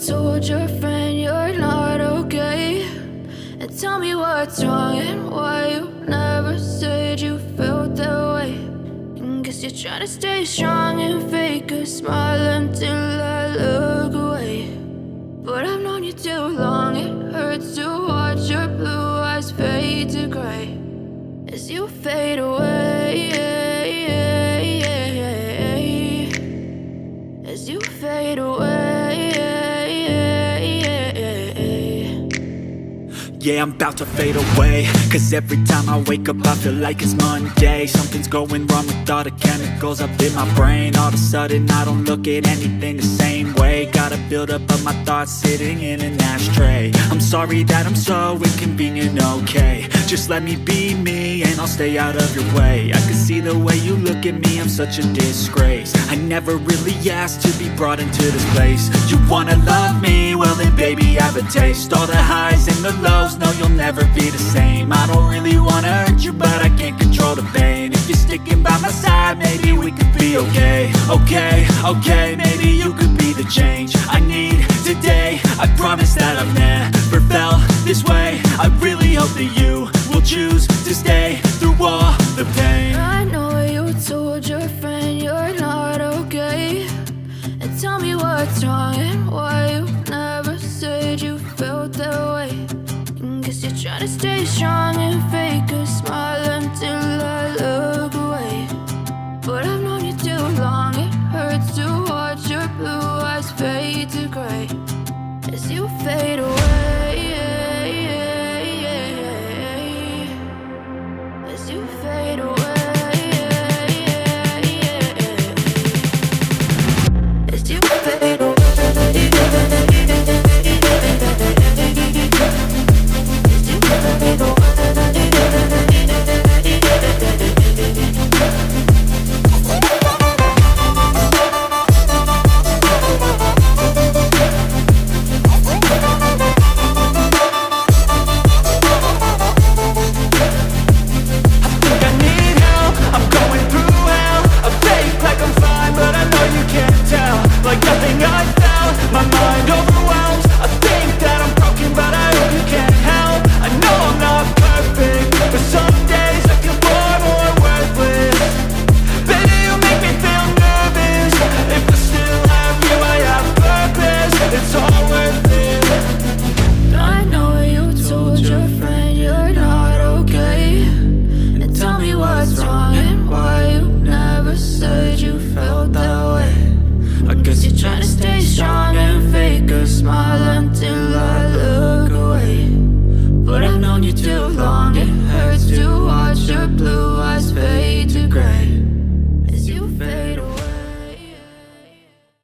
told your friend you're not okay? And tell me what's wrong and why you never said you felt that way. And guess you're trying to stay strong and fake a smile until I look away. But I've known you too long, it hurts to watch your blue eyes fade to gray as you fade away, as you fade away. Yeah, I'm about to fade away, cause every time I wake up I feel like it's Monday. Something's going wrong with all the chemicals up in my brain. All of a sudden I don't look at anything the same way. Got a buildup of my thoughts sitting in an ashtray. I'm sorry that I'm so inconvenient, okay? Just let me be me and I'll stay out of your way. I can see the way you look at me, I'm such a disgrace. I never really asked to be brought into this place. You wanna love me? Well then baby have a taste. All the highs and the lows, no you'll never be the same. I don't really wanna hurt you but I can't control the pain. If you're sticking by my side maybe we could be okay. Okay, maybe you could be the change I need today. I promise that I've never felt this way. I really hope that you will choose to stay through all the pain. I know you told your friend you're not okay. And tell me what's wrong and why you never said you felt that way. And guess you're trying to stay strong and fake a smile until I look away. But I've known you too long, it hurts to watch your blue eyes fade to gray as you fade away.